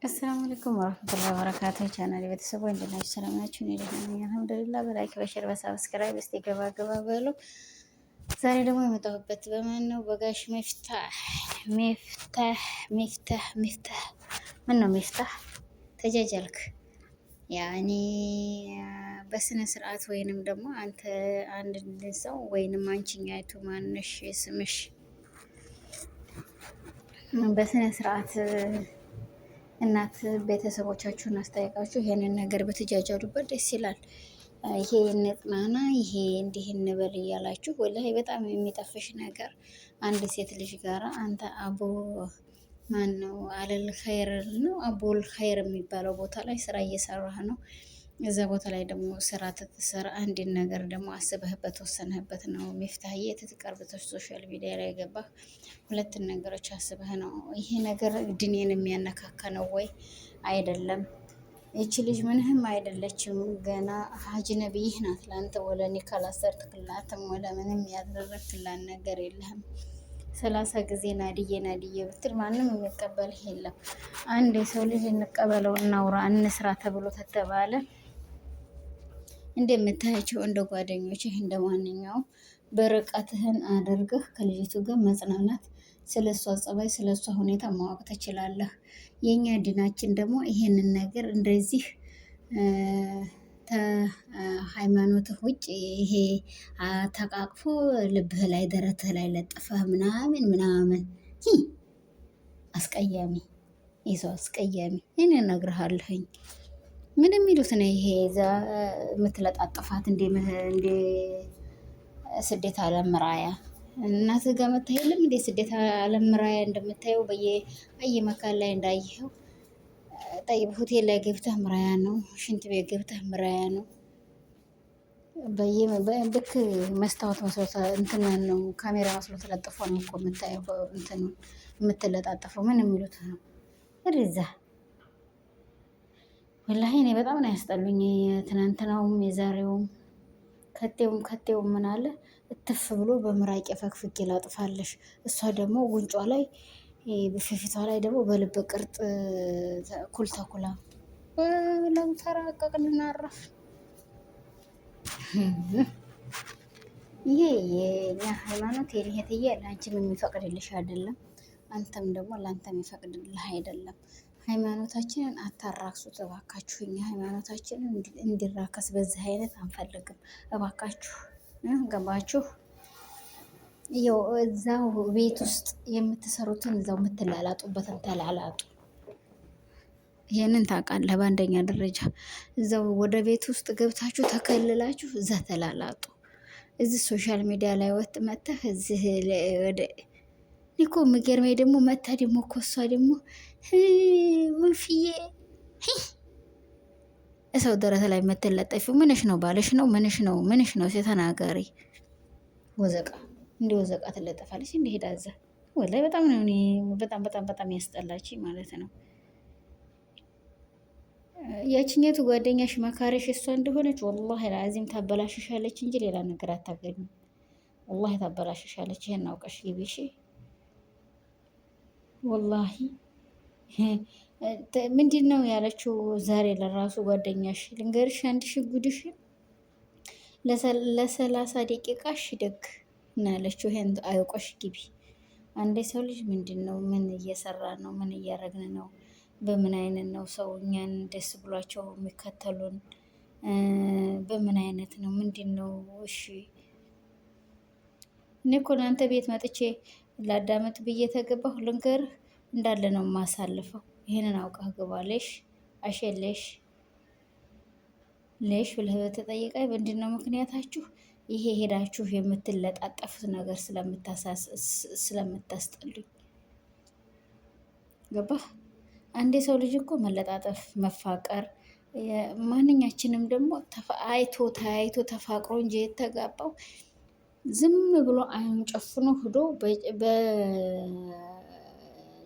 አሰላሙ አለይኩም ወራህመቱላሂ ወበረካቱሁ። ቻናል ቤተሰቦች እንዴት ናችሁ? ሰላም ናችሁ? እኔ ደህና ነኝ አልሐምዱሊላህ። በላይክ በሸር በሳብስክራይብ እስቲ ገባ ገባ በሉ። ዛሬ ደግሞ የመጣሁበት በማን ነው? በጋሽ ሚፍታህ ምን ነው ሚፍታህ ተጃጃልክ? ያኔ በስነ ስርዓት ወይንም ደግሞ አንተ አንድ ሰው ወይንም አንቺኛይቱ ማንሽ ስምሽ በስነ ስርዓት እናት ቤተሰቦቻችሁን አስጠይቃችሁ ይሄንን ነገር በተጃጃሉበት ደስ ይላል። ይሄ እንጥናና ይሄ እንዲህ እንበል እያላችሁ ወላሂ በጣም የሚጠፍሽ ነገር አንድ ሴት ልጅ ጋራ አንተ አቦ ማን ነው አለል ኸይር ነው አቦል ኸይር የሚባለው ቦታ ላይ ስራ እየሰራህ ነው። እዛ ቦታ ላይ ደግሞ ስራ ትትሰራ አንድን ነገር ደግሞ አስበህበት ወሰንህበት ነው። ሚፍታህዬ ትትቀርብቶች ሶሻል ሚዲያ ላይ ገባህ ሁለትን ነገሮች አስበህ ነው። ይሄ ነገር ድኔን የሚያነካካ ነው ወይ አይደለም? ይቺ ልጅ ምንህም አይደለችም። ገና ሀጅ ነብይህ ናት። ለአንተ ወለኔ ካላሰርትክላትም ወለ ምንም ያደረግክላት ነገር የለህም። 30 ጊዜ ናድዬ ብትል ማንም የሚቀበልህ የለም። አንድ የሰው ልጅ እንቀበለው እናውራ እንስራ ተብሎ ተተባለ እንደምታያቸው እንደ ጓደኞችህ እንደ ማንኛውም በርቀትህን አድርገህ ከልጅቱ ጋር መጽናናት፣ ስለሷ ጸባይ፣ ስለሷ ሁኔታ ማወቅ ትችላለህ። የኛ ዲናችን ደግሞ ይሄንን ነገር እንደዚህ ሃይማኖትህ ውጭ ይሄ ተቃቅፎ ልብህ ላይ ደረትህ ላይ ለጥፈህ ምናምን አስቀያሚ ይዘው አስቀያሚ እኔ እነግርሃለሁኝ። ምን የሚሉት ነው ይሄ እዛ የምትለጣጥፋት እንደ ስደት ዓለም ራያ እናትህ ጋር መታ የለም እንደ ስደት ዓለም ራያ እንደምታየው በየመካን ላይ እንዳየኸው ጠይብ ሆቴል ላይ ገብተህ ምራያ ነው። ሽንት ቤት ገብተህ ምራያ ነው። ልክ መስታወት መስሎ እንትን ነው ካሜራ መስሎ ተለጥፎ ነው እኮ የምታየው እንትን የምትለጣጠፈው ምን የሚሉት ነው እዛ። ወላሂ እኔ በጣም ነው ያስጠሉኝ። ትናንትናውም የዛሬውም ከቴውም ምን አለ እትፍ ብሎ በምራቄ ፈክፍኬ ላጥፋለሽ። እሷ ደግሞ ጉንጯ ላይ በፊቷ ላይ ደግሞ በልብ ቅርጥ ኩልተኩላ ለው ተራቀቅን አረፍ። ይሄ የኛ ሃይማኖት የልሄትዬ ለአንቺም የሚፈቅድልሽ አይደለም፣ አንተም ደግሞ ለአንተ የሚፈቅድልህ አይደለም። ሃይማኖታችንን አታራክሱት እባካችሁ። እኛ ሃይማኖታችንን እንዲራከስ በዚህ አይነት አንፈልግም እባካችሁ። ገባችሁ? ያው እዛው ቤት ውስጥ የምትሰሩትን እዛው የምትላላጡበትን ተላላጡ። ይሄንን ታውቃለህ። በአንደኛ ደረጃ እዛው ወደ ቤት ውስጥ ገብታችሁ ተከልላችሁ እዛ ተላላጡ። እዚህ ሶሻል ሚዲያ ላይ መተህ እዚህ ወደ እኮ የሚገርመኝ ደግሞ መታ ደግሞ እኮ እሷ ደግሞ ወንፍዬ እሰው ደረተ ላይ የምትለጠፊው ምንሽ ነው? ባልሽ ነው? ምንሽ ነው? ተናገሪ። ወዘቃ እንደ ወዘቃ ትለጠፋለች። እንደ ሄዳ እዛ ወላሂ በጣም ነው እኔ በጣም ያስጠላች ማለት ነው። ያችኛቱ ጓደኛሽ መካሪሽ እሷ እንደሆነች ወላሂ ለአዚም ታበላሽሻለች እንጂ ሌላ ነገር አታገኝም። ወላሂ ታበላሽሻለች። ይሄን አውቀሽ ግቢ እሺ። ወላሂ ምንድን ነው ያለችው ዛሬ ለራሱ ጓደኛሽ ልንገርሽ አንድ ጉድሽ ለ30 ደቂቃሽ ደግ እና ያለችው ይሄን አውቀሽ ግቢ። አንዴ ሰው ልጅ ምንድን ነው ምን እየሰራ ነው? ምን እያረግን ነው? በምን አይነት ነው ሰው እኛን ደስ ብሏቸው የሚከተሉን? በምን አይነት ነው? ምንድን ነው? እሺ እኔ እኮ ለአንተ ቤት መጥቼ ላዳመጥ ብዬ ተገባሁ። ልንገርህ እንዳለ ነው የማሳልፈው። ይሄንን አውቀህ ግባለሽ አሸለሽ ሌሽ ብለህ በተጠየቀኝ ምንድን ነው ምክንያታችሁ? ይሄ ሄዳችሁ የምትለጣጠፉት ነገር ስለምታስጠሉኝ። ገባህ? አንድ የሰው ልጅ እኮ መለጣጠፍ መፋቀር፣ ማንኛችንም ደግሞ አይቶ ተያይቶ ተፋቅሮ እንጂ የተጋባው ዝም ብሎ አይኑን ጨፍኖ ሂዶ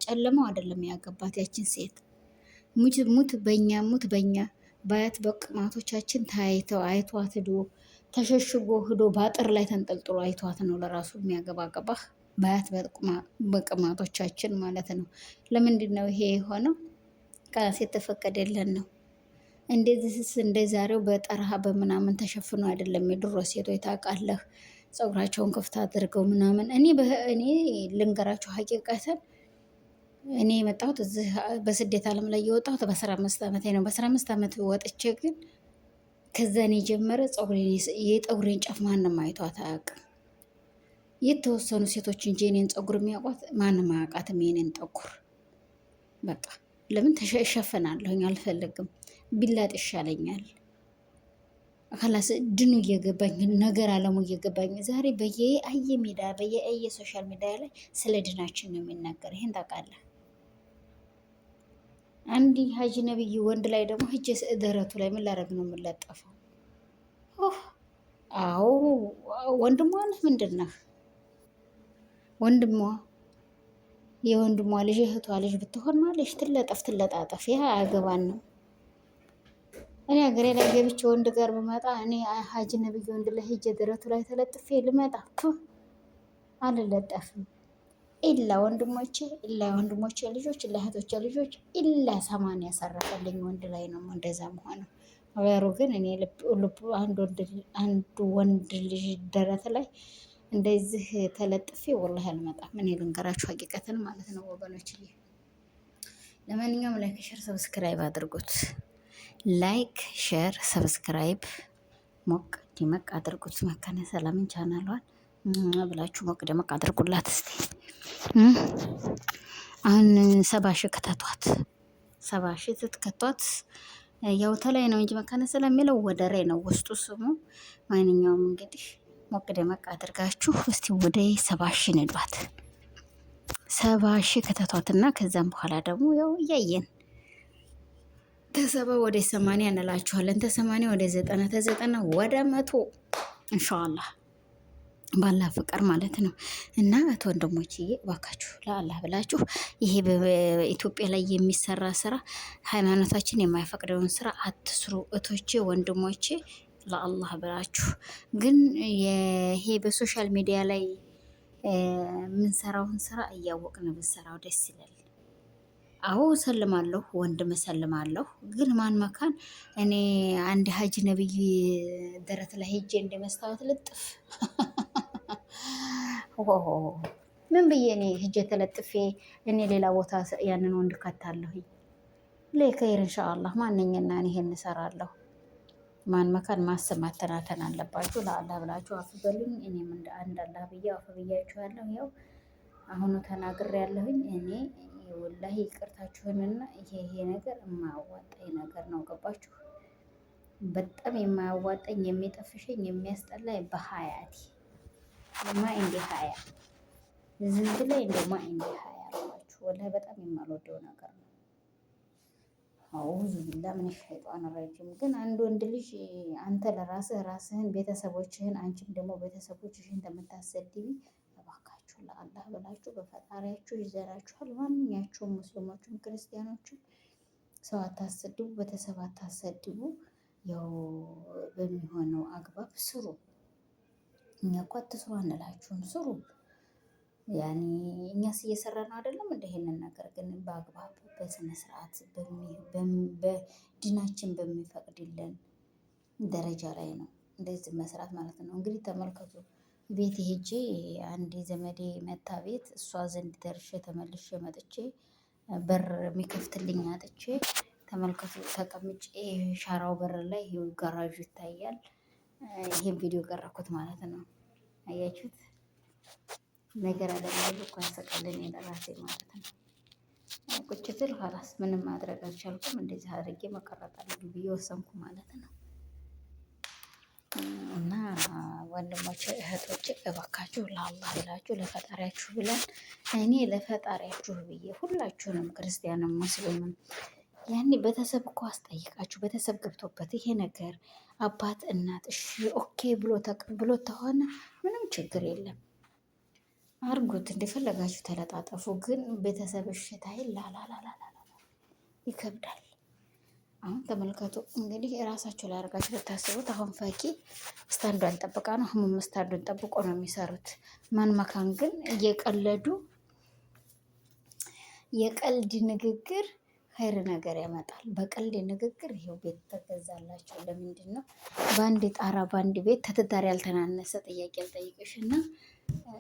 በጨለማው አይደለም ያገባት ያችን ሴት። ሙት በእኛ በአያት በቅማቶቻችን ተያይተው አይቷት ሂዶ ተሸሽጎ ሂዶ በአጥር ላይ ተንጠልጥሎ አይቷት ነው ለራሱ የሚያገባ። ገባህ? በአያት በቅማቶቻችን ማለት ነው። ለምንድን ነው ይሄ የሆነው? ቃስ የተፈቀደለን ነው። እንደዚህስ እንደ ዛሬው በጠረሃ በምናምን ተሸፍኖ አይደለም። የድሮ ሴቶች ታውቃለህ፣ ፀጉራቸውን ክፍት አድርገው ምናምን። እኔ ልንገራቸው ሀቂቀተን እኔ የመጣሁት እዚህ በስደት ዓለም ላይ የወጣሁት በ15 ዓመቴ ነው። በ15 ዓመት ወጥቼ ግን ከዛን የጀመረ የፀጉሬን ጫፍ ማንም አይቷት አያውቅም። የተወሰኑ ሴቶች እንጂ የኔን ፀጉር የሚያውቋት ማንም አያውቃትም። የኔን ጠጉር በቃ ለምን ተሸፈናለሁኝ? አልፈልግም። ቢላጥ ይሻለኛል። ከላስ ድኑ እየገባኝ ነገር አለሙ እየገባኝ ዛሬ በየአየ ሜዳ በየአየ ሶሻል ሚዲያ ላይ ስለ ድናችን ነው የሚናገር። ይሄን ታውቃለህ? አንድ ሀጂ ነብይ ወንድ ላይ ደግሞ ሂጅ ደረቱ ላይ ምን ላደርግ ነው የምለጠፈው? አዎ ወንድሟ ነህ? ምንድን ነህ? ወንድሟ የወንድሟ ልጅ እህቷ ልጅ ብትሆን ማለሽ ትለጠፍ ትለጣጠፍ። ያ አያገባን ነው። እኔ ሀገሬ ላይ ገብቼ ወንድ ጋር ብመጣ እኔ ሀጂ ነብይ ወንድ ላይ ሂጅ ደረቱ ላይ ተለጥፌ ልመጣ አልለጠፍም። ኢላ ወንድሞቼ ልጆች ኢላ እህቶቼ ልጆች ኢላ ሰማን ያሰረፈልኝ ወንድ ላይ ነው እንደዛ መሆነው። አበሩ ግን እኔ ልብ አንድ ወንድ ልጅ ደረት ላይ እንደዚህ ተለጥፌ ወላሂ አልመጣም። እኔ ልንገራችሁ ሀቂቀትን ማለት ነው ወገኖች። ለማንኛውም ላይክ ሼር ሰብስክራይብ አድርጉት። ላይክ ሼር ሰብስክራይብ ሞቅ ደመቅ አድርጉት። መካነ ሰላምን ቻናሏን ብላችሁ ሞቅ ደመቅ አድርጉላት እስቲ። አሁን 70 ሺህ ከተቷት 70 ሺህ ስትከቷት ያው ተላይ ነው እንጂ መካነ ሰላም የሚለው ወደሬ ነው ውስጡ ስሙ። ማንኛውም እንግዲህ ሞቅ ደመቅ አድርጋችሁ እስቲ ወደ 70 ሺህ ንዷት። 70 ሺህ ከተቷትና ከዛም በኋላ ደግሞ ያው እያየን ተሰባ ወደ 80 እንላችኋለን። ተሰማንያ ወደ 90 ተዘጠና ወደ 100 ኢንሻአላህ ባላ ፍቅር ማለት ነው። እና እህት ወንድሞችዬ እባካችሁ ለአላህ ብላችሁ ይሄ በኢትዮጵያ ላይ የሚሰራ ስራ ሃይማኖታችን የማይፈቅደውን ስራ አትስሩ እህቶቼ ወንድሞቼ፣ ለአላህ ብላችሁ። ግን ይሄ በሶሻል ሚዲያ ላይ የምንሰራውን ስራ እያወቅን ብንሰራው ደስ ይላል። አዎ ሰልማለሁ፣ ወንድም ሰልማለሁ። ግን ማን መካን እኔ አንድ ሀጂ ነብይ ደረት ላይ ሄጄ እንደመስታወት ልጥፍ ምን ብዬ እኔ ሂጄ ተለጥፌ እኔ ሌላ ቦታ ያንን ወንድ ከታለሁኝ። ለከይር ኢንሻአላህ ማንኛና ይሄን እንሰራለሁ። ማን መካን ማሰብ ማተናተን አለባችሁ። ለአላህ ብላችሁ አፍ በሉኝ። እኔም እንደ አንድ አላህ ብዬ አፍ ብያችኋለሁ። ያው አሁኑ ተናግሬያለሁኝ። እኔ ወላሂ ይቅርታችሁንና ይሄ ነገር የማያዋጣኝ ነገር ነው። ገባችሁ? በጣም የማያዋጣኝ የሚጠፍሸኝ የሚያስጠላኝ በሀያቴ ማ እንደ ሀያ ዝንብ ላይ እንደማ እንደ ሀያ አልኳችሁ። ወላሂ በጣም የማልወደው ነገር ነው። አውዙ ቢላ ምን ሸይጣን ረጅም። ግን አንድ ወንድ ልጅ አንተ ራስህን ቤተሰቦችህን አንቺም ደግሞ ቤተሰቦችሽን ተመታሰድቢ እባካችሁ ለአላህ ብላችሁ በፈጣሪያችሁ ይዘራችኋል። ማንኛቸውም ሙስሊሞችም ክርስቲያኖችም ሰው አታሰድቡ፣ ቤተሰብ አታሰድቡ። ያው በሚሆነው አግባብ ስሩ። እኛ እኮ አትስሩ አንላችሁም፣ ስሩ። ያኔ እኛስ እየሰራ ነው አይደለም እንደ ይሄንን ነገር ግን በአግባብ በስነ ስርዓት በዲናችን በሚፈቅድልን ደረጃ ላይ ነው እንደዚህ መስራት ማለት ነው። እንግዲህ ተመልከቱ፣ ቤት ሄጄ አንድ ዘመዴ መታ ቤት እሷ ዘንድ ደርሼ ተመልሼ መጥቼ በር የሚከፍትልኝ አጥቼ ተመልከቱ፣ ተቀምጬ ሻራው በር ላይ ይሄው ጋራዡ ይታያል። ይሄን ቪዲዮ ቀረኩት ማለት ነው። አያችሁት? ነገር አለማሉ እኮ ያሰቃልን የለራሴ ማለት ነው። ቁጭ ስል ኋላስ ምንም ማድረግ አልቻልኩም። እንደዚህ አድርጌ መቀረጥ አለብኝ ብዬ ወሰንኩ ማለት ነው። እና ወንድሞቼ እህቶቼ እባካችሁ ለአላህ ብላችሁ ለፈጣሪያችሁ ብለን እኔ ለፈጣሪያችሁ ብዬ ሁላችሁንም ክርስቲያንም ሙስሊምም ያኔ ቤተሰብ እኮ አስጠይቃችሁ ቤተሰብ ገብቶበት ይሄ ነገር አባት እናት እሺ ኦኬ ብሎ ተቀብሎ ተሆነ ምንም ችግር የለም። አርጉት እንደፈለጋችሁ ተለጣጠፉ። ግን ቤተሰብ እሽታ ላላላላላ ይከብዳል። አሁን ተመልከቱ እንግዲህ የራሳችሁ ላይ አድርጋችሁ ብታስቡት። አሁን ፈኪ ስታንዷን ጠብቃ ነው፣ ህሙም ስታንዱን ጠብቆ ነው የሚሰሩት። ማን መካን ግን እየቀለዱ የቀልድ ንግግር ኸይር ነገር ያመጣል። በቀልድ ንግግር ይሄው ቤት ተገዛላቸው። ለምንድን ነው በአንድ ጣራ በአንድ ቤት ተትዳር ያልተናነሰ ጥያቄ ልጠይቅሽ እና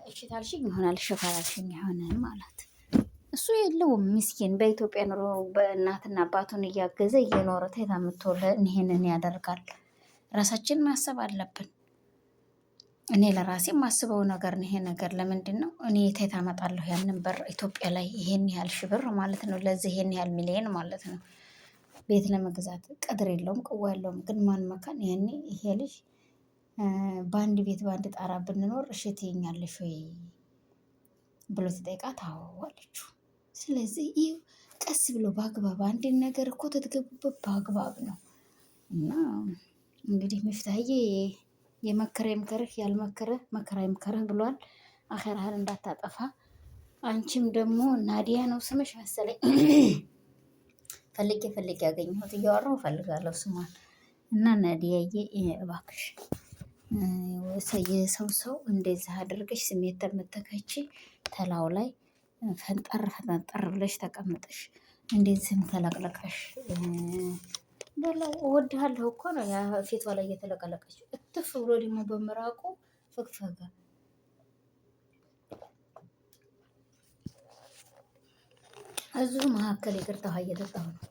እሺ ታልሽኝ ይሆናል፣ እሺ ካላልሽኝ አይሆንም ማለት እሱ የለውም። ምስኪን በኢትዮጵያ ኑሮ በእናትና አባቱን እያገዘ እየኖረ ተይታ የምትወለ ይሄንን ያደርጋል። ራሳችን ማሰብ አለብን። እኔ ለራሴ የማስበው ነገር ነው። ይሄ ነገር ለምንድን ነው እኔ የት አመጣለሁ ያንን ብር ኢትዮጵያ ላይ ይሄን ያህል ሺህ ብር ማለት ነው፣ ለዚህ ይሄን ያህል ሚሊዮን ማለት ነው ቤት ለመግዛት ቀድር የለውም ቅዋ የለውም። ግን ማን መካን ያኔ ይሄ ልጅ በአንድ ቤት በአንድ ጣራ ብንኖር እሺ ትይኛለሽ ወይ ብሎ ሲጠይቃት አዎ አለችው። ስለዚህ ይህ ቀስ ብሎ በአግባብ አንድን ነገር እኮ ትትገቡበት በአግባብ ነው። እና እንግዲህ ሚፍታዬ የመከረ ይምከርህ ያልመከረ መከራ ይምከርህ ብሏል። አኸራህን እንዳታጠፋ። አንቺም ደግሞ ናዲያ ነው ስምሽ መሰለኝ ፈልጌ ያገኘሁት እያወራሁ እፈልጋለሁ ስሟን እና ናዲያዬ እባክሽ የሰው እንደዚህ አድርገሽ ስሜት ተመተከች ተላው ላይ ፈንጠር ብለሽ ተቀምጠሽ እንደዚህም ተለቅለቀሽ በለው እወድሃለሁ እኮ ነው ያ ፊቷ ላይ እየተለቀለቀች እትፍ ብሎ ደግሞ በምራቁ ፈግፈጋ እዚሁ መካከል ይቅርታ ውሃ እየጠጣሁ ነው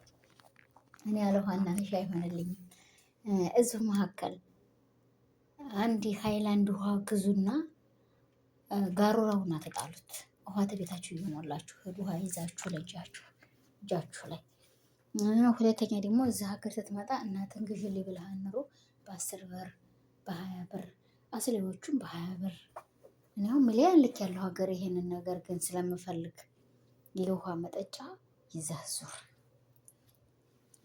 እኔ ያለ ውሃና ሻይ አይሆንልኝም። እዚሁ መካከል አንድ ሃይላንድ ውሃ ግዙና ጋሮራውና ተጣሉት። ውሃ ተቤታችሁ እየሞላችሁ ውሃ ይዛችሁ እጃችሁ ላይ ሁለተኛ ደግሞ እዛ ሀገር ስትመጣ እናትን ግዢልኝ ብለሃል ኑሮ በ10 ብር በ20 ብር አስሌዎቹም በ20 ብር እኔው ሚሊዮን ልክ ያለው ሀገር ይሄንን ነገር ግን ስለምፈልግ የውሃ መጠጫ ይዘህ ዙር።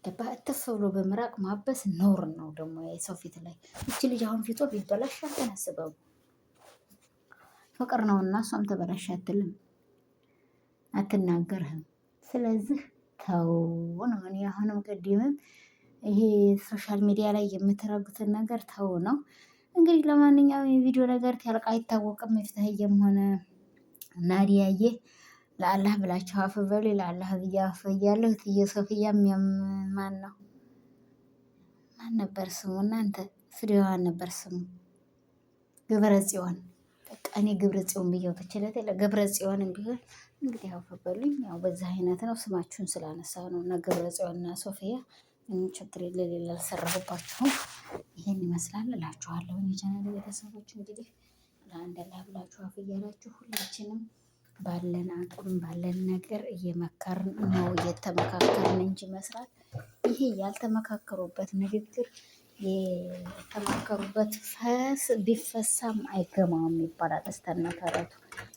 ገባ እትፍ ብሎ በምራቅ ማበስ ኖር ነው ደግሞ የሰው ፊት ላይ እቺ ልጅ አሁን ፊቷ ቢበላሽ አታስበው ፍቅር ነውና እሷም ተበላሽ አትልም አትናገርህም። ስለዚህ ተው ነው እኔ አሁንም ቅድምም ይሄ ሶሻል ሚዲያ ላይ የምትረጉትን ነገር ተው ነው። እንግዲህ ለማንኛውም የቪዲዮ ነገር ያልቅ አይታወቅም። ሚፍታህዬም ሆነ ናዲያዬ ለአላህ ብላችሁ አፍ በሉ። ለአላህ ብዬ አፍ ብያለሁ። እትዬ ሶፊያም ማን ነበር ስሙ እናንተ ፍሬዋን ነበር ስሙ ግብረ ጽዮን በቃ እኔ ግብረ ጽዮን ብዬው ተችለት የለ ግብረ ጽዮንም ቢሆን እንግዲህ አፍ በሉኝ። ያው በዚህ አይነት ነው ስማችሁን ስላነሳ ነው እና ግብረ ጽዮንና ሶፊያ ችግር የሌለ አልሰራሁባችሁም። ይሄን ይመስላል እላችኋለሁ። የቻናል ቤተሰቦች እንግዲህ ለአንድ አላህ ብላችሁ አፍ እያላችሁ ሁላችንም ባለን አቅም ባለን ነገር እየመከርን ነው እየተመካከርን እንጂ መስራት ይሄ ያልተመካከሩበት ንግግር የተማከሩበት ፈስ ቢፈሳም አይገማም ይባላል እስከነ ተረቱ።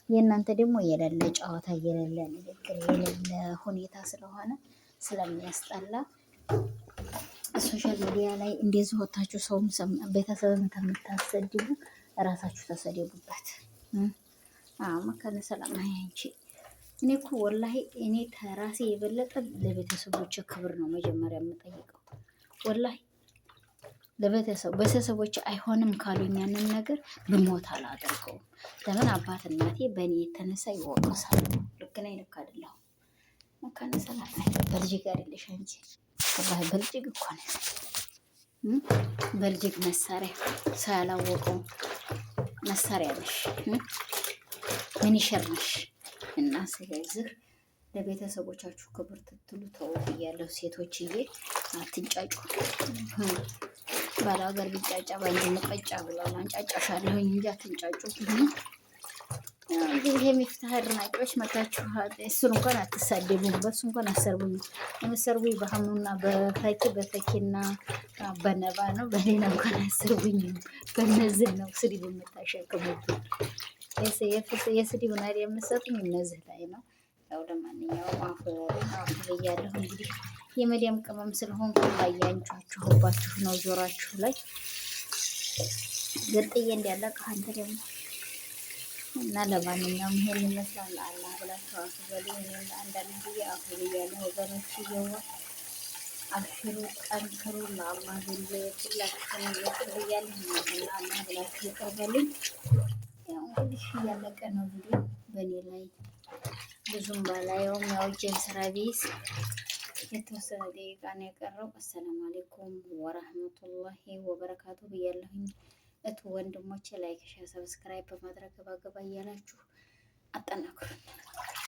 የእናንተ ደግሞ የሌለ ጨዋታ የሌለ ንግግር የሌለ ሁኔታ ስለሆነ ስለሚያስጠላ ሶሻል ሚዲያ ላይ እንደዚህ ወታችሁ ሰውም ቤተሰብን ከምታሰድቡ እራሳችሁ ተሰደቡበት። መካነ ሰላም አንቺ እኔ እኮ ወላሂ እኔ ተራሴ የበለጠ ለቤተሰቦች ክብር ነው መጀመሪያ የምጠይቀው። ወላሂ ቤተሰቦች አይሆንም ካሉኝ ያንን ነገር ብሞት አላደርገውም። ለምን አባት እናቴ በእኔ የተነሳ ይወቀሳሉ። ልክ ነኝ ልክ አይደለሁም? መካነ ሰላም በልጅግ አይደለሽ አንቺ ወላሂ በልጅግ እኮ ነው በልጅግ መሳሪያ ሰው ያላወቀው መሳሪያ ነሽ ሚኒሸር ነሽ። እና ስለዚህ ለቤተሰቦቻችሁ ክብር ትትሉ ተው ብያለሁ። ሴቶችዬ አትንጫጩ። ባለ ሀገር ቢጫጫ ባንድ መቀጫ ብሏል። አንጫጫሻለሁኝ እንጂ አትንጫጩ። እንግዲህ የሚፍታህ አድናቂዎች መታችሁ እሱን እንኳን አትሳደቡም፣ በሱ እንኳን አሰርቡኝ። የምሰርቡኝ በሀሙና በፈኪና በነባ ነው። በሌላ እንኳን አሰርቡኝ። በነዚህ ነው ስድብ የምታሸክሙብኝ። የስድብ ናድ የምሰጡኝ እነዚህ ላይ ነው። ያው ለማንኛውም አፉ ብያለሁ። እንግዲህ የመዲያም ቅመም ስለሆንኩ ባያንቻችሁባችሁ ነው ጆሯችሁ ላይ ግርጥዬ እንዲያለቅ አንተ ደግሞ እና ለማንኛውም ይሄን ይመስላል። አላህ ብላችሁ አፉ በሉ። እኔም አንዳንድ ጊዜ አፉ ብያለሁ ወገኖች። እየዋ አብሽሩ፣ ጠንክሩ። ለአላህ ብዬ ሁላችሁንም ይቅር ብያለሁ። እና አላህ ብላችሁ ይቅር በሉኝ። ያው እንግዲህ እያለቀ ነው ቪዲዮ በእኔ ላይ ብዙም ባላየውም ያው እጄን ስራ ቢይዝ የተወሰነ ደቂቃ ነው የቀረው። አሰላሙ አሌይኩም ወራህመቱላሂ ወበረካቱ ብያለሁኝ። እቱ ወንድሞቼ ላይክ፣ ሼር፣ ሰብስክራይብ በማድረግ ገባ ገባ እያላችሁ አጠናክሩን።